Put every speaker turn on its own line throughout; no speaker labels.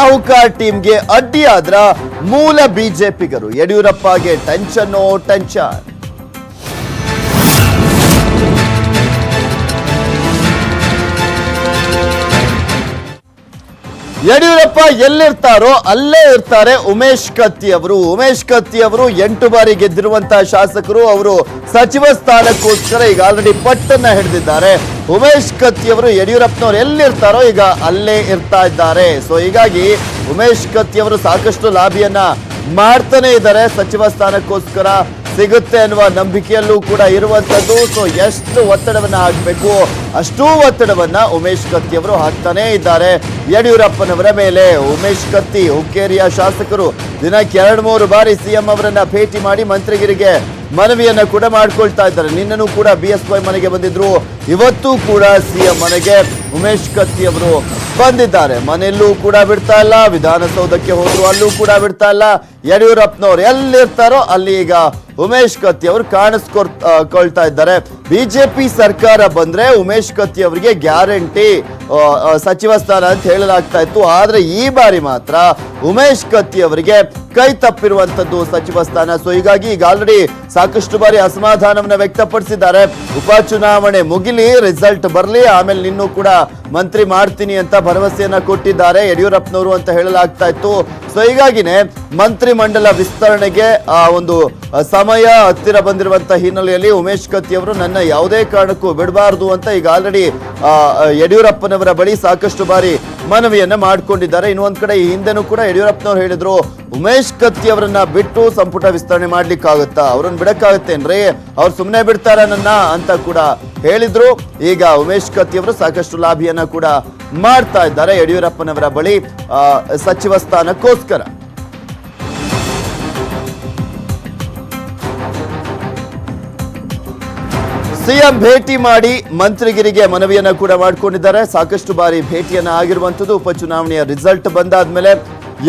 ಸಾಹುಕಾರ್ ಟೀಮ್ಗೆ ಅಡ್ಡಿಯಾದ್ರ ಮೂಲ ಬಿಜೆಪಿಗರು. ಯಡಿಯೂರಪ್ಪಗೆ ಟೆನ್ಷನ್. ಯಡಿಯೂರಪ್ಪ ಎಲ್ಲಿರ್ತಾರೋ ಅಲ್ಲೇ ಇರ್ತಾರೆ ಉಮೇಶ್ ಕತ್ತಿ ಅವರು. ಉಮೇಶ್ ಕತ್ತಿ ಅವರು 8 ಬಾರಿ ಗೆದ್ದಿರುವಂತಹ ಶಾಸಕರು. ಅವರು ಸಚಿವ ಸ್ಥಾನಕ್ಕೋಸ್ಕರ ಈಗ ಆಲ್ರೆಡಿ ಪಟ್ಟನ್ನ ಹಿಡಿದಿದ್ದಾರೆ. ಉಮೇಶ್ ಕತ್ತಿ ಅವರು ಯಡಿಯೂರಪ್ಪನವರು ಎಲ್ಲಿರ್ತಾರೋ ಈಗ ಅಲ್ಲೇ ಇರ್ತಾ ಇದ್ದಾರೆ. ಸೊ ಹೀಗಾಗಿ ಉಮೇಶ್ ಕತ್ತಿ ಅವರು ಸಾಕಷ್ಟು ಲಾಬಿಯನ್ನ ಮಾಡ್ತಾನೆ ಇದ್ದಾರೆ. ಸಚಿವ ಸ್ಥಾನಕ್ಕೋಸ್ಕರ ಸಿಗುತ್ತೆ ಅನ್ನುವ ನಂಬಿಕೆಯಲ್ಲೂ ಕೂಡ ಇರುವಂತದ್ದು. ಸೊ ಎಷ್ಟು ಒತ್ತಡವನ್ನ ಹಾಕಬೇಕು ಅಷ್ಟೂ ಒತ್ತಡವನ್ನ ಉಮೇಶ್ ಕತ್ತಿ ಅವರು ಹಾಕ್ತಾನೆ ಇದ್ದಾರೆ ಯಡಿಯೂರಪ್ಪನವರ ಮೇಲೆ. ಉಮೇಶ್ ಕತ್ತಿ ಹುಕ್ಕೇರಿಯ ಶಾಸಕರು ದಿನಕ್ಕೆ 2-3 ಬಾರಿ ಸಿಎಂ ಅವರನ್ನ ಭೇಟಿ ಮಾಡಿ ಮಂತ್ರಿಗಿರಿಗೆ ಮನವಿಯನ್ನ ಕೂಡ ಮಾಡ್ಕೊಳ್ತಾ ಇದ್ದಾರೆ. ನಿನ್ನೂ ಕೂಡ BSY ಮನೆಗೆ ಬಂದಿದ್ರು, ಇವತ್ತು ಕೂಡ ಸಿಎಂ ಮನೆಗೆ ಉಮೇಶ್ ಕತ್ತಿ ಅವರು ಬಂದಿದ್ದಾರೆ. ಮನೆಯಲ್ಲೂ ಕೂಡ ಬಿಡ್ತಾ ಇಲ್ಲ, ವಿಧಾನಸೌಧಕ್ಕೆ ಹೋದ್ರು ಅಲ್ಲೂ ಕೂಡ ಬಿಡ್ತಾ ಇಲ್ಲ. ಯಡಿಯೂರಪ್ಪನವ್ರು ಎಲ್ಲಿರ್ತಾರೋ ಅಲ್ಲಿ ಈಗ ಉಮೇಶ್ ಕತ್ತಿ ಅವರು ಕಾಣಿಸ್ಕೊಳ್ತಾ ಇದ್ದಾರೆ. ಬಿಜೆಪಿ ಸರ್ಕಾರ ಬಂದ್ರೆ ಉಮೇಶ್ ಕತ್ತಿ ಅವರಿಗೆ ಗ್ಯಾರಂಟಿ ಸಚಿವ ಸ್ಥಾನ ಅಂತ ಹೇಳಲಾಗ್ತಾ ಇತ್ತು. ಆದ್ರೆ ಈ ಬಾರಿ ಮಾತ್ರ ಉಮೇಶ್ ಕತ್ತಿ ಅವರಿಗೆ ಕೈ ತಪ್ಪಿರುವಂತದ್ದು ಸಚಿವ ಸ್ಥಾನ. ಸೊ ಹೀಗಾಗಿ ಈಗ ಆಲ್ರೆಡಿ ಸಾಕಷ್ಟು ಬಾರಿ ಅಸಮಾಧಾನವನ್ನ ವ್ಯಕ್ತಪಡಿಸಿದ್ದಾರೆ. ಉಪಚುನಾವಣೆ ಮುಗಿಲಿ, ರಿಸಲ್ಟ್ ಬರಲಿ, ಆಮೇಲೆ ನಿನ್ನೂ ಕೂಡ ಮಂತ್ರಿ ಮಾಡ್ತೀನಿ ಅಂತ ಭರವಸೆಯನ್ನ ಕೊಟ್ಟಿದ್ದಾರೆ ಯಡಿಯೂರಪ್ಪನವರು ಅಂತ ಹೇಳಲಾಗ್ತಾ ಇತ್ತು. ಸೊ ಹೀಗಾಗಿನೇ ಮಂತ್ರಿ ಮಂಡಲ ವಿಸ್ತರಣೆಗೆ ಒಂದು ಸಮಯ ಹತ್ತಿರ ಬಂದಿರುವಂತಹ ಹಿನ್ನೆಲೆಯಲ್ಲಿ ಉಮೇಶ್ ಕತ್ತಿ ಅವರು ನನ್ನ ಯಾವುದೇ ಕಾರಣಕ್ಕೂ ಬಿಡಬಾರದು ಅಂತ ಈಗ ಆಲ್ರೆಡಿ ಯಡಿಯೂರಪ್ಪನವರ ಬಳಿ ಸಾಕಷ್ಟು ಬಾರಿ ಮನವಿಯನ್ನ ಮಾಡ್ಕೊಂಡಿದ್ದಾರೆ. ಇನ್ನೊಂದ್ ಕಡೆ ಈ ಹಿಂದೆನೂ ಕೂಡ ಯಡಿಯೂರಪ್ಪನವ್ರು ಹೇಳಿದ್ರು ಉಮೇಶ್ ಕತ್ತಿ ಅವರನ್ನ ಬಿಟ್ಟು ಸಂಪುಟ ವಿಸ್ತರಣೆ ಮಾಡ್ಲಿಕ್ಕಾಗತ್ತಾ, ಅವ್ರನ್ನ ಬಿಡಕ್ಕಾಗತ್ತೇನ್ರಿ, ಅವ್ರು ಸುಮ್ಮನೆ ಬಿಡ್ತಾರ ನನ್ನ ಅಂತ ಕೂಡ ಹೇಳಿದ್ರು. ಈಗ ಉಮೇಶ್ ಕತ್ತಿ ಅವರು ಸಾಕಷ್ಟು ಲಾಭಿಯನ್ನ ಕೂಡ ಮಾಡ್ತಾ ಇದ್ದಾರೆ ಯಡಿಯೂರಪ್ಪನವರ ಬಳಿ ಸಚಿವ ಸ್ಥಾನಕ್ಕೋಸ್ಕರ. ಸಿಎಂ ಭೇಟಿ ಮಾಡಿ ಮಂತ್ರಿಗಿರಿಗೆ ಮನವಿಯನ್ನ ಕೂಡ ಮಾಡಿಕೊಂಡಿದ್ದಾರೆ. ಸಾಕಷ್ಟು ಬಾರಿ ಭೇಟಿಯನ್ನ ಆಗಿರುವಂತದ್ದು. ಉಪಚುನಾವಣೆಯ ರಿಸಲ್ಟ್ ಬಂದಾದ್ಮೇಲೆ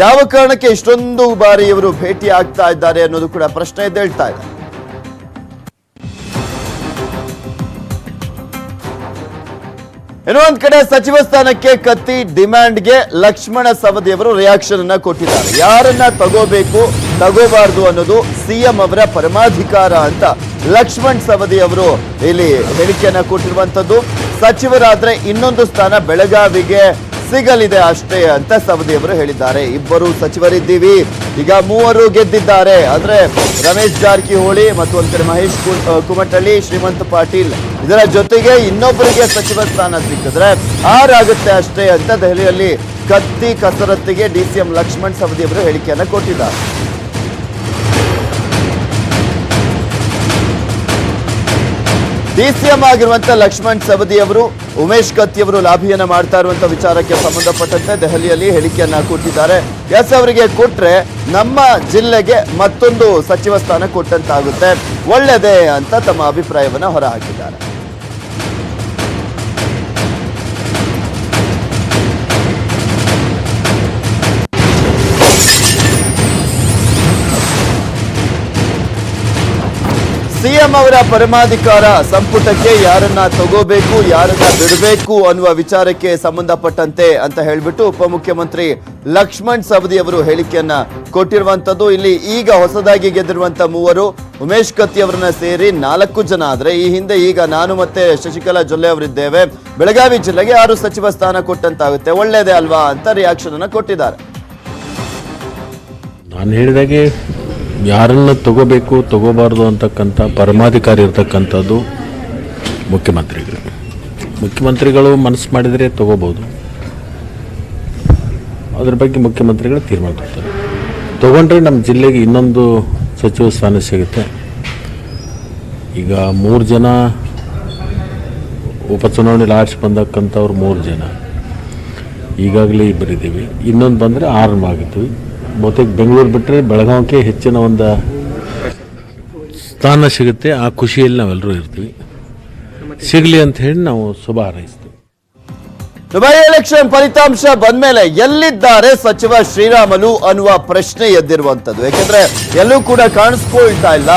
ಯಾವ ಕಾರಣಕ್ಕೆ ಇಷ್ಟೊಂದು ಬಾರಿ ಇವರು ಭೇಟಿ ಆಗ್ತಾ ಇದ್ದಾರೆ ಅನ್ನೋದು ಕೂಡ ಪ್ರಶ್ನೆ ಎದ್ದೇಳ್ತಾ ಇದೆ. ಇನ್ನೊಂದ್ ಕಡೆ ಸಚಿವ ಸ್ಥಾನಕ್ಕೆ ಕತ್ತಿ ಡಿಮ್ಯಾಂಡ್ಗೆ ಲಕ್ಷ್ಮಣ ಸವದಿ ಅವರು ರಿಯಾಕ್ಷನ್ ಅನ್ನ ಕೊಟ್ಟಿದ್ದಾರೆ. ಯಾರನ್ನ ತಗೋಬೇಕು ತಗೋಬಾರ್ದು ಅನ್ನೋದು ಸಿಎಂ ಅವರ ಪರಮಾಧಿಕಾರ ಅಂತ ಲಕ್ಷ್ಮಣ್ ಸವದಿ ಅವರು ಇಲ್ಲಿ ಹೇಳಿಕೆಯನ್ನ ಕೊಟ್ಟಿರುವಂತದ್ದು. ಸಚಿವರಾದ್ರೆ ಇನ್ನೊಂದು ಸ್ಥಾನ ಬೆಳಗಾವಿಗೆ ಸಿಗಲಿದೆ ಅಷ್ಟೇ ಅಂತ ಸವದಿ ಅವರು ಹೇಳಿದ್ದಾರೆ. 2 ಸಚಿವರಿದ್ದೀವಿ, ಈಗ 3 ಗೆದ್ದಿದ್ದಾರೆ. ಅಂದ್ರೆ ರಮೇಶ್ ಜಾರಕಿಹೊಳಿ ಮತ್ತು ಒಂದ್ ಕಡೆ ಮಹೇಶ್ ಕುಮಟಳ್ಳಿ, ಶ್ರೀಮಂತ್ ಪಾಟೀಲ್, ಇದರ ಜೊತೆಗೆ ಇನ್ನೊಬ್ಬರಿಗೆ ಸಚಿವ ಸ್ಥಾನ ಸಿಕ್ಕಿದ್ರೆ 6 ಆಗುತ್ತೆ ಅಷ್ಟೇ ಅಂತ ದೆಹಲಿಯಲ್ಲಿ ಕತ್ತಿ ಕಸರತ್ತಿಗೆ DCM ಲಕ್ಷ್ಮಣ್ ಸವದಿ ಅವರು ಹೇಳಿಕೆಯನ್ನ ಕೊಟ್ಟಿದ್ದಾರೆ. DCM ಆಗಿರುವಂತಹ ಲಕ್ಷ್ಮಣ್ ಸವದಿ ಅವರು ಉಮೇಶ್ ಕತ್ತಿ ಅವರು ಲಾಭಿಯನ್ನ ಮಾಡ್ತಾ ಇರುವಂತಹ ವಿಚಾರಕ್ಕೆ ಸಂಬಂಧಪಟ್ಟಂತೆ ದೆಹಲಿಯಲ್ಲಿ ಹೇಳಿಕೆಯನ್ನ ಕೊಟ್ಟಿದ್ದಾರೆ. ಎಸ್ ಅವರಿಗೆ ಕೊಟ್ರೆ ನಮ್ಮ ಜಿಲ್ಲೆಗೆ ಮತ್ತೊಂದು ಸಚಿವ ಸ್ಥಾನ ಕೊಟ್ಟಂತಾಗುತ್ತೆ, ಒಳ್ಳೆಯದೇ ಅಂತ ತಮ್ಮ ಅಭಿಪ್ರಾಯವನ್ನ ಹೊರಹಾಕಿದ್ದಾರೆ. ಸಿಎಂ ಅವರ ಪರಮಾಧಿಕಾರ. ಸಂಪುಟಕ್ಕೆ ಯಾರನ್ನ ತಗೋಬೇಕು ಯಾರನ್ನ ಬಿಡಬೇಕು ಅನ್ನುವ ವಿಚಾರಕ್ಕೆ ಸಂಬಂಧಪಟ್ಟಂತೆ ಅಂತ ಹೇಳ್ಬಿಟ್ಟು ಉಪಮುಖ್ಯಮಂತ್ರಿ ಲಕ್ಷ್ಮಣ್ ಸವದಿ ಅವರು ಹೇಳಿಕೆಯನ್ನ ಕೊಟ್ಟಿರುವಂತದ್ದು. ಇಲ್ಲಿ ಈಗ ಹೊಸದಾಗಿ ಗೆದ್ದಿರುವಂತಹ 3 ಉಮೇಶ್ ಕತ್ತಿ ಅವರನ್ನ ಸೇರಿ 4 ಜನ ಆದ್ರೆ ಈ ಹಿಂದೆ ಈಗ ನಾನು ಮತ್ತೆ ಶಶಿಕಲಾ ಜೊಲ್ಲೆ ಅವರಿದ್ದೇವೆ. ಬೆಳಗಾವಿ ಜಿಲ್ಲೆಗೆ 6 ಸಚಿವ ಸ್ಥಾನ ಕೊಟ್ಟಂತಾಗುತ್ತೆ, ಒಳ್ಳೇದೇ ಅಲ್ವಾ ಅಂತ ರಿಯಾಕ್ಷನ್ ಅನ್ನ ಕೊಟ್ಟಿದ್ದಾರೆ.
ನಾನು ಹೇಳಿದಾಗೆ ಯಾರನ್ನ ತಗೋಬೇಕು ತಗೋಬಾರ್ದು ಅಂತಕ್ಕಂಥ ಪರಮಾಧಿಕಾರಿ ಇರ್ತಕ್ಕಂಥದ್ದು ಮುಖ್ಯಮಂತ್ರಿಗಳು ಮನಸ್ಸು ಮಾಡಿದರೆ ತಗೋಬೋದು. ಅದ್ರ ಬಗ್ಗೆ ಮುಖ್ಯಮಂತ್ರಿಗಳು ತೀರ್ಮಾನ ಮಾಡ್ತಾರೆ. ತಗೊಂಡ್ರೆ ನಮ್ಮ ಜಿಲ್ಲೆಗೆ ಇನ್ನೊಂದು ಸಚಿವ ಸ್ಥಾನ ಸಿಗುತ್ತೆ. ಈಗ 3 ಜನ ಉಪಚುನಾವಣೆಯಲ್ಲಿ ಆರಿಸಿ ಬಂದಕ್ಕಂಥವ್ರು 3 ಜನ, ಈಗಾಗಲೇ 2 ಇದ್ದೀವಿ, ಇನ್ನೊಂದು ಬಂದರೆ 6 ಆಗಿದ್ದೀವಿ. ಬಹುತೇಕ ಬೆಂಗಳೂರು ಬಿಟ್ಟರೆ ಬೆಳಗಾವಿಗೆ ಹೆಚ್ಚಿನ ಒಂದು ಸ್ಥಾನ ಸಿಗುತ್ತೆ. ಆ ಖುಷಿಯಲ್ಲಿ ನಾವೆಲ್ಲರೂ ಇರ್ತೀವಿ. ಸಿಗಲಿ ಅಂತ ಹೇಳಿ ನಾವು ಶುಭ ಹಾರೈಸ್ತೀವಿ.
ಬೈ ಎಲೆಕ್ಷನ್ ಫಲಿತಾಂಶ ಬಂದ್ಮೇಲೆ ಎಲ್ಲಿದ್ದಾರೆ ಸಚಿವ ಶ್ರೀರಾಮುಲು ಅನ್ನುವ ಪ್ರಶ್ನೆ ಎದ್ದಿರುವಂತದ್ದು. ಯಾಕೆಂದ್ರೆ ಎಲ್ಲೂ ಕೂಡ ಕಾಣಿಸ್ಕೊಳ್ತಾ ಇಲ್ಲ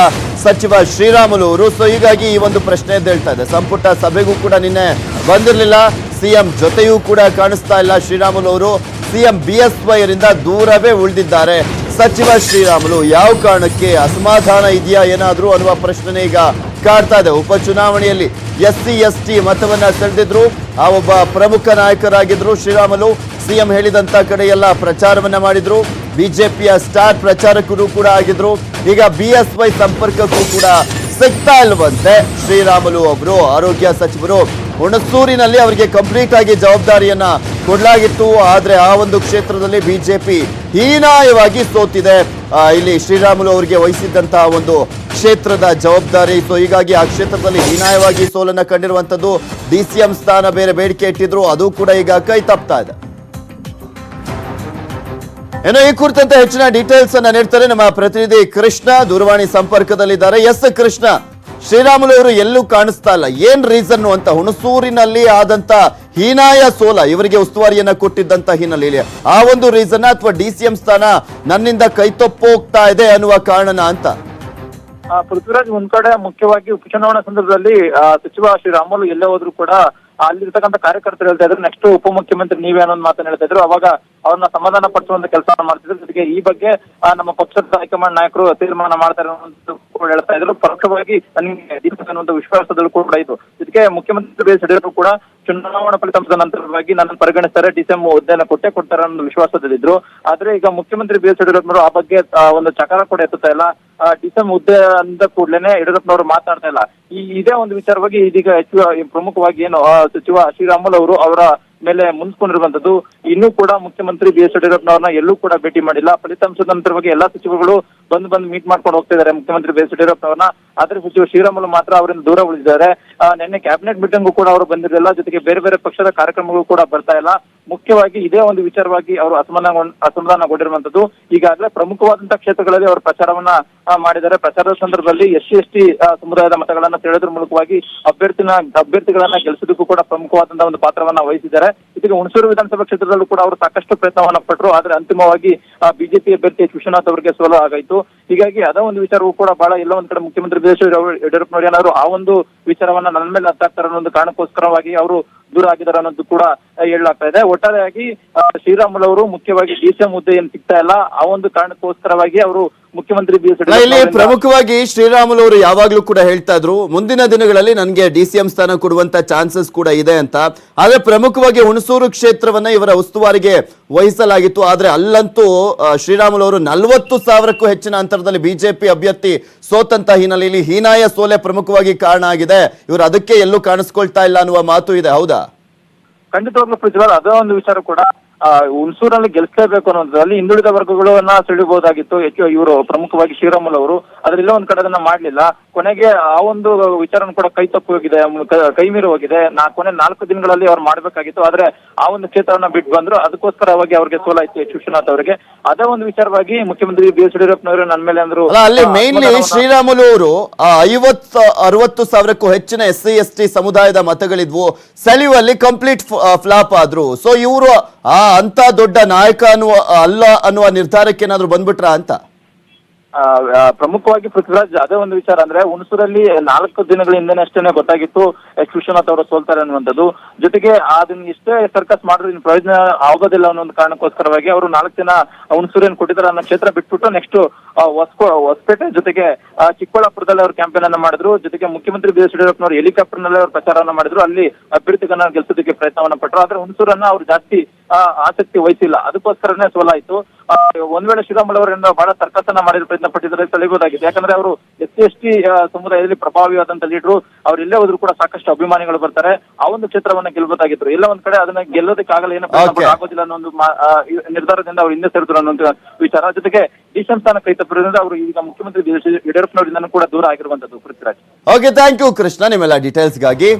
ಸಚಿವ ಶ್ರೀರಾಮುಲು ಅವರು. ಸೊ ಹೀಗಾಗಿ ಈ ಒಂದು ಪ್ರಶ್ನೆ ಎದ್ದೇಳ್ತಾ ಇದೆ. ಸಂಪುಟ ಸಭೆಗೂ ಕೂಡ ನಿನ್ನೆ ಬಂದಿರಲಿಲ್ಲ, ಸಿಎಂ ಜೊತೆಯೂ ಕೂಡ ಕಾಣಿಸ್ತಾ ಇಲ್ಲ ಶ್ರೀರಾಮುಲು ಅವರು. ಸಿಎಂ ಬಿಎಸ್ವೈ ಅವರಿಂದ ದೂರವೇ ಉಳಿದಿದ್ದಾರೆ ಸಚಿವ ಶ್ರೀರಾಮುಲು. ಯಾವ ಕಾರಣಕ್ಕೆ ಅಸಮಾಧಾನ ಇದೆಯಾ ಏನಾದ್ರೂ ಅನ್ನುವ ಪ್ರಶ್ನೆ ಈಗ ಕಾಡ್ತಾ ಇದೆ. ಉಪಚುನಾವಣೆಯಲ್ಲಿ SC ST ಮತವನ್ನ ಸೆಳೆದಿದ್ರು. ಆ ಒಬ್ಬ ಪ್ರಮುಖ ನಾಯಕರಾಗಿದ್ರು ಶ್ರೀರಾಮುಲು. ಸಿಎಂ ಹೇಳಿದಂತ ಕಡೆ ಎಲ್ಲ ಪ್ರಚಾರವನ್ನ ಮಾಡಿದ್ರು. ಬಿಜೆಪಿಯ ಸ್ಟಾರ್ ಪ್ರಚಾರಕರು ಕೂಡ ಆಗಿದ್ರು. ಈಗ ಬಿಎಸ್ವೈ ಸಂಪರ್ಕಕ್ಕೂ ಕೂಡ ಸಿಗ್ತಾ ಇಲ್ವಂತೆ ಶ್ರೀರಾಮುಲು ಅವರು. ಆರೋಗ್ಯ ಸಚಿವರು ಹುಣಸೂರಿನಲ್ಲಿ ಅವರಿಗೆ ಕಂಪ್ಲೀಟ್ ಆಗಿ ಜವಾಬ್ದಾರಿಯನ್ನ ಕೊಡಲಾಗಿತ್ತು. ಆದ್ರೆ ಆ ಒಂದು ಕ್ಷೇತ್ರದಲ್ಲಿ ಬಿಜೆಪಿ ಹೀನಾಯವಾಗಿ ಸೋತಿದೆ. ಇಲ್ಲಿ ಶ್ರೀರಾಮುಲು ಅವರಿಗೆ ವಹಿಸಿದ್ದಂತಹ ಒಂದು ಕ್ಷೇತ್ರದ ಜವಾಬ್ದಾರಿ. ಸೊ ಹೀಗಾಗಿ ಆ ಕ್ಷೇತ್ರದಲ್ಲಿ ಹೀನಾಯವಾಗಿ ಸೋಲನ್ನ ಕಂಡಿರುವಂತದ್ದು. DCM ಸ್ಥಾನ ಬೇರೆ ಬೇಡಿಕೆ ಇಟ್ಟಿದ್ರು, ಅದು ಕೂಡ ಈಗ ಕೈ ತಪ್ತಾ ಇದೆ. ಏನೋ ಈ ಕುರಿತಂತೆ ಹೆಚ್ಚಿನ ಡೀಟೇಲ್ಸ್ ಅನ್ನ ನೀಡ್ತಾರೆ ನಮ್ಮ ಪ್ರತಿನಿಧಿ ಕೃಷ್ಣ, ದೂರವಾಣಿ ಸಂಪರ್ಕದಲ್ಲಿದ್ದಾರೆ. ಎಸ್ ಕೃಷ್ಣ, ಶ್ರೀರಾಮುಲು ಅವರು ಎಲ್ಲೂ ಕಾಣಿಸ್ತಾ ಇಲ್ಲ, ಏನ್ ರೀಸನ್ ಅಂತ? ಹುಣಸೂರಿನಲ್ಲಿ ಆದಂತ ಹೀನಾಯ ಸೋಲ ಇವರಿಗೆ ಉಸ್ತುವಾರಿಯನ್ನ ಕೊಟ್ಟಿದ್ದಂತ ಹಿನ್ನೆಲೆಯಲ್ಲಿ ಆ ಒಂದು ರೀಸನ್ ಅಥವಾ DCM ಸ್ಥಾನ ನನ್ನಿಂದ ಕೈತಪ್ಪೋಗ್ತಾ ಇದೆ ಅನ್ನುವ ಕಾರಣನ ಅಂತ?
ಪೃಥ್ವಿರಾಜ್, ಒಂದ್ ಕಡೆ ಮುಖ್ಯವಾಗಿ ಉಪಚುನಾವಣಾ ಸಂದರ್ಭದಲ್ಲಿ ಸಚಿವ ಶ್ರೀರಾಮುಲು ಎಲ್ಲೇ ಹೋದ್ರು ಕೂಡ ಅಲ್ಲಿರ್ತಕ್ಕಂಥ ಕಾರ್ಯಕರ್ತರು ಹೇಳ್ತಾ ಇದ್ರು ನೆಕ್ಸ್ಟ್ ಉಪಮುಖ್ಯಮಂತ್ರಿ ನೀವೇ ಅನ್ನೋ ಮಾತನ್ನ ಹೇಳ್ತಾ ಇದ್ರು. ಅವಾಗ ಅವ್ರನ್ನ ಸಮಾಧಾನ ಪಡಿಸುವಂತ ಕೆಲಸ ಮಾಡ್ತಿದ್ರು. ಜೊತೆಗೆ ಈ ಬಗ್ಗೆ ನಮ್ಮ ಪಕ್ಷದ ಹೈಕಮಾಂಡ್ ನಾಯಕರು ತೀರ್ಮಾನ ಮಾಡ್ತಾರೆ ಅನ್ನೋದು ಕೂಡ ಹೇಳ್ತಾ ಇದ್ರು. ಪರೋಕ್ಷವಾಗಿ ನನಗೆ ಅನ್ನುವಂತ ವಿಶ್ವಾಸದಲ್ಲೂ ಕೂಡ ಇತ್ತು. ಜೊತೆಗೆ ಮುಖ್ಯಮಂತ್ರಿ BS ಯಡಿಯೂರಪ್ಪ ಕೂಡ ಚುನಾವಣಾ ಫಲಿತಾಂಶದ ನಂತರವಾಗಿ ನನ್ನನ್ನು ಪರಿಗಣಿಸ್ತಾರೆ, DCM ಹುದ್ದೆಯನ್ನು ಕೊಡ್ತಾರೆ ಅನ್ನೋ ವಿಶ್ವಾಸದಲ್ಲಿದ್ರು. ಆದ್ರೆ ಈಗ ಮುಖ್ಯಮಂತ್ರಿ BS ಯಡಿಯೂರಪ್ಪನವರು ಆ ಬಗ್ಗೆ ಒಂದು ಚಕಾರ ಕೂಡ ಎತ್ತುತ್ತಾ ಇಲ್ಲ. DCM ಹುದ್ದೆ ಅಂದ ಕೂಡಲೇ ಯಡಿಯೂರಪ್ಪನವರು ಮಾತಾಡ್ತಾ ಇಲ್ಲ. ಇದೇ ಒಂದು ವಿಚಾರವಾಗಿ ಇದೀಗ ಪ್ರಮುಖವಾಗಿ ಏನು ಸಚಿವ ಶ್ರೀರಾಮುಲು ಅವರು ಅವರ ಮೇಲೆ ಮುಂದ್ಕೊಂಡಿರುವಂತದ್ದು. ಇನ್ನೂ ಕೂಡ ಮುಖ್ಯಮಂತ್ರಿ BS ಯಡಿಯೂರಪ್ಪನವ್ರನ್ನ ಎಲ್ಲೂ ಕೂಡ ಭೇಟಿ ಮಾಡಿಲ್ಲ. ಫಲಿತಾಂಶದ ನಂತರವಾಗಿ ಎಲ್ಲಾ ಸಚಿವರುಗಳು ಬಂದು ಮೀಟ್ ಮಾಡ್ಕೊಂಡು ಹೋಗ್ತಾ ಇದ್ದಾರೆ ಮುಖ್ಯಮಂತ್ರಿ BS ಯಡಿಯೂರಪ್ಪನವ್ರನ್ನ. ಆದ್ರೆ ಸಚಿವ ಶ್ರೀರಾಮುಲು ಮಾತ್ರ ಅವರಿಂದ ದೂರ ಉಳಿದಿದ್ದಾರೆ. ನಿನ್ನೆ ಕ್ಯಾಬಿನೆಟ್ ಮೀಟಿಂಗು ಕೂಡ ಅವರು ಬಂದಿರಲಿಲ್ಲ. ಜೊತೆಗೆ ಬೇರೆ ಬೇರೆ ಪಕ್ಷದ ಕಾರ್ಯಕ್ರಮಗಳು ಕೂಡ ಬರ್ತಾ ಇಲ್ಲ. ಮುಖ್ಯವಾಗಿ ಇದೇ ಒಂದು ವಿಚಾರವಾಗಿ ಅವರು ಅಸಮಾಧಾನಗೊಂಡಿರುವಂತದ್ದು. ಈಗಾಗಲೇ ಪ್ರಮುಖವಾದಂತಹ ಕ್ಷೇತ್ರಗಳಲ್ಲಿ ಅವರು ಪ್ರಚಾರವನ್ನ ಮಾಡಿದ್ದಾರೆ. ಪ್ರಚಾರದ ಸಂದರ್ಭದಲ್ಲಿ SC ST ಸಮುದಾಯದ ಮತಗಳನ್ನ ಸೆಳೆದ್ರ ಮೂಲಕವಾಗಿ ಅಭ್ಯರ್ಥಿಗಳನ್ನ ಗೆಲ್ಲಿಸೋದಕ್ಕೂ ಕೂಡ ಪ್ರಮುಖವಾದಂತಹ ಒಂದು ಪಾತ್ರವನ್ನ ವಹಿಸಿದ್ದಾರೆ. ಜೊತೆಗೆ ಹುಣಸೂರು ವಿಧಾನಸಭಾ ಕ್ಷೇತ್ರದಲ್ಲೂ ಕೂಡ ಅವರು ಸಾಕಷ್ಟು ಪ್ರಯತ್ನವನ್ನ ಪಟ್ಟರು. ಆದ್ರೆ ಅಂತಿಮವಾಗಿ ಬಿಜೆಪಿ ಅಭ್ಯರ್ಥಿ ವಿಶ್ವನಾಥ್ ಅವರಿಗೆ ಸೋಲು ಆಗಾಯ್ತು. ಹೀಗಾಗಿ ಅದ ಒಂದು ವಿಚಾರವೂ ಕೂಡ ಬಹಳ ಎಲ್ಲ ಒಂದ್ ಕಡೆ ಮುಖ್ಯಮಂತ್ರಿ BS ಯಡಿಯೂರಪ್ಪನವರು ಏನಾದ್ರು ಆ ಒಂದು ವಿಚಾರವನ್ನ ನನ್ನ ಮೇಲೆ ಹತ್ತಾಕ್ತಾರೆ ಅನ್ನೋ ಒಂದು ಕಾರಣಕ್ಕೋಸ್ಕರವಾಗಿ ಅವರು ದೂರ ಆಗಿದ್ದಾರೆ ಅನ್ನೋದು ಕೂಡ ಹೇಳಲಾಗ್ತಾ ಇದೆ. ಒಟ್ಟಾರೆಯಾಗಿ ಶ್ರೀರಾಮುಲು ಅವರು ಮುಖ್ಯವಾಗಿ DCM ಹುದ್ದೆ ಏನ್ ಸಿಗ್ತಾ ಇಲ್ಲ, ಆ ಒಂದು ಕಾರಣಕ್ಕೋಸ್ಕರವಾಗಿ ಅವರು ಮುಖ್ಯಮಂತ್ರಿ BS
ಇಲ್ಲಿ ಪ್ರಮುಖವಾಗಿ ಶ್ರೀರಾಮುಲು ಅವರು ಯಾವಾಗ್ಲೂ ಕೂಡ ಹೇಳ್ತಾ ಇದ್ರು ಮುಂದಿನ ದಿನಗಳಲ್ಲಿ ನನಗೆ DCM ಸ್ಥಾನ ಕೊಡುವಂತ ಚಾನ್ಸಸ್ ಕೂಡ ಇದೆ ಅಂತ. ಆದ್ರೆ ಪ್ರಮುಖವಾಗಿ ಹುಣಸೂರು ಕ್ಷೇತ್ರವನ್ನ ಇವರ ಉಸ್ತುವಾರಿಗೆ ವಹಿಸಲಾಗಿತ್ತು. ಆದ್ರೆ ಅಲ್ಲಂತೂ ಶ್ರೀರಾಮುಲು ಅವರು 40,000ಕ್ಕೂ ಹೆಚ್ಚಿನ ಅಂತರದಲ್ಲಿ ಬಿಜೆಪಿ ಅಭ್ಯರ್ಥಿ ಸೋತಂತ ಹಿನ್ನೆಲೆಯಲ್ಲಿ ಹೀನಾಯ ಸೋಲೆ ಪ್ರಮುಖವಾಗಿ ಕಾರಣ ಆಗಿದೆ. ಇವರು ಅದಕ್ಕೆ ಎಲ್ಲೂ ಕಾಣಿಸ್ಕೊಳ್ತಾ ಇಲ್ಲ ಅನ್ನುವ ಮಾತು ಇದೆ, ಹೌದಾ?
ಖಂಡಿತವಾಗ್ಲೂ ಪ್ರಜ್ವಲ್, ಅದೇ ಒಂದು ವಿಚಾರ ಕೂಡ ಹುಣಸೂರಲ್ಲಿ ಗೆಲ್ಸ್ಲೇಬೇಕು ಅನ್ನೋದ್ರಲ್ಲಿ ಹಿಂದುಳಿದ ವರ್ಗಗಳನ್ನ ಸೆಳೆಯಬಹುದಾಗಿತ್ತು ಹೆಚ್ಚು ಇವರು ಪ್ರಮುಖವಾಗಿ ಶ್ರೀರಾಮುಲು ಅವರು. ಅದ್ರೆಲ್ಲ ಒಂದ್ ಕಡೆ ಅದನ್ನ ಮಾಡ್ಲಿಲ್ಲ. ಕೊನೆಗೆ ಆ ಒಂದು ವಿಚಾರನ ಕೂಡ ಕೈ ತಪ್ಪು ಹೋಗಿದೆ, ಕೈ ಮೀರಿ ಹೋಗಿದೆ. ಕೊನೆ 4 ದಿನಗಳಲ್ಲಿ ಅವ್ರು ಮಾಡ್ಬೇಕಾಗಿತ್ತು. ಆದ್ರೆ ಆ ಒಂದು ಕ್ಷೇತ್ರವನ್ನ ಬಿಟ್ಟು ಬಂದ್ರು. ಅದಕ್ಕೋಸ್ಕರವಾಗಿ ಅವ್ರಿಗೆ ಸೋಲಾಯ್ತು ವಿಶ್ವನಾಥ್ ಅವರಿಗೆ. ಅದೇ ಒಂದು ವಿಚಾರವಾಗಿ ಮುಖ್ಯಮಂತ್ರಿ BS ಯಡಿಯೂರಪ್ಪನವರು ನನ್ನ ಮೇಲೆ ಅಂದ್ರು.
ಅಲ್ಲಿ ಮೇನ್ಲಿ ಶ್ರೀರಾಮುಲು ಅವರು 50-60 ಸಾವಿರಕ್ಕೂ ಹೆಚ್ಚಿನ SC ST ಸಮುದಾಯದ ಮತಗಳಿದ್ವು, ಸೆಳೆಯುವಲ್ಲಿ ಕಂಪ್ಲೀಟ್ ಫ್ಲಾಪ್ ಆದ್ರು. ಸೊ ಇವರು ಅಂತ ದೊಡ್ಡ ನಾಯಕ ಅಲ್ಲ ಅನ್ನುವ ನಿರ್ಧಾರಕ್ಕೆ ಏನಾದ್ರು ಬಂದ್ಬಿಟ್ರ ಅಂತ?
ಪ್ರಮುಖವಾಗಿ ಪೃಥ್ವಿರಾಜ್, ಅದೇ ಒಂದು ವಿಚಾರ ಅಂದ್ರೆ ಹುಣಸೂರಲ್ಲಿ 4 ದಿನಗಳ ಹಿಂದೆನೇ ಅಷ್ಟೇನೆ ಗೊತ್ತಾಗಿತ್ತು ವಿಶ್ವನಾಥ್ ಅವರು ಸೋಲ್ತಾರೆ ಅನ್ನುವಂಥದ್ದು. ಜೊತೆಗೆ ಅದನ್ನ ಎಷ್ಟೇ ಸರ್ಕಸ್ ಮಾಡಿದ್ರು ಇನ್ನು ಪ್ರಯೋಜನ ಆಗೋದಿಲ್ಲ ಅನ್ನೋ ಒಂದು ಕಾರಣಕ್ಕೋಸ್ಕರವಾಗಿ ಅವರು 4 ದಿನ ಹುಣಸೂರೇನು ಕೊಟ್ಟಿದ್ದಾರೆ ಅನ್ನೋ ಕ್ಷೇತ್ರ ಬಿಟ್ಬಿಟ್ಟು ನೆಕ್ಸ್ಟ್ ಹೊಸಪೇಟೆ ಜೊತೆಗೆ ಚಿಕ್ಕಬಳ್ಳಾಪುರದಲ್ಲಿ ಅವರು ಕ್ಯಾಂಪೇನ್ ಅನ್ನ ಮಾಡಿದ್ರು. ಜೊತೆಗೆ ಮುಖ್ಯಮಂತ್ರಿ BS ಯಡಿಯೂರಪ್ಪನವರು ಹೆಲಿಕಾಪ್ಟರ್ ನಲ್ಲಿ ಅವರು ಪ್ರಚಾರವನ್ನ ಮಾಡಿದ್ರು. ಅಲ್ಲಿ ಅಭ್ಯರ್ಥಿಗಳನ್ನ ಗೆಲ್ಸೋದಕ್ಕೆ ಪ್ರಯತ್ನವನ್ನ ಪಟ್ಟರು. ಆದ್ರೆ ಹುಣಸೂರನ್ನ ಅವ್ರು ಜಾಸ್ತಿ ಆಸಕ್ತಿ ವಹಿಸಿಲ್ಲ. ಅದಕ್ಕೋಸ್ಕರನೇ ಸೋಲಾಯ್ತು. ಒಂದ್ ವೇಳೆ ಶ್ರೀರಾಮುಲು ಅವರಿಂದ ಬಹಳ ಸರ್ಕಸನ್ನ ಮಾಡಿದ ಪ್ರಯತ್ನ ಪಟ್ಟಿದ್ದಾರೆ, ಸೆಳೆಯಬಹುದಾಗಿದೆ. ಯಾಕಂದ್ರೆ ಅವರು SC ST ಸಮುದಾಯದಲ್ಲಿ ಪ್ರಭಾವಿಯಾದಂತ ಲೀಡರು. ಅವ್ರು ಎಲ್ಲೇ ಹೋದ್ರು ಕೂಡ ಸಾಕಷ್ಟು ಅಭಿಮಾನಿಗಳು ಬರ್ತಾರೆ. ಆ ಒಂದು ಕ್ಷೇತ್ರವನ್ನ ಗೆಲ್ಬಹುದಾಗಿದ್ರು. ಎಲ್ಲ ಒಂದ್ ಕಡೆ ಅದನ್ನ ಗೆಲ್ಲೋದಕ್ಕಾಗಲ್ಲ, ಏನೋ ಆಗೋದಿಲ್ಲ ಅನ್ನೋ ಒಂದು ನಿರ್ಧಾರದಿಂದ ಅವ್ರು ಹಿಂದೆ ಸೇರಿದ್ರು ಅನ್ನೋ ವಿಚಾರ. ಜೊತೆಗೆ DCM ಸ್ಥಾನ ಕೈ ತಪ್ಪಿರೋದ್ರಿಂದ ಅವರು ಈಗ ಮುಖ್ಯಮಂತ್ರಿ BS ಯಡಿಯೂರಪ್ಪನವರಿಂದ ಕೂಡ ದೂರ ಆಗಿರುವಂತದ್ದು. Prithviraj,
okay, thank you Krishna ನಿಮ್ಮೆಲ್ಲ ಡೀಟೇಲ್ಸ್ಗಾಗಿ.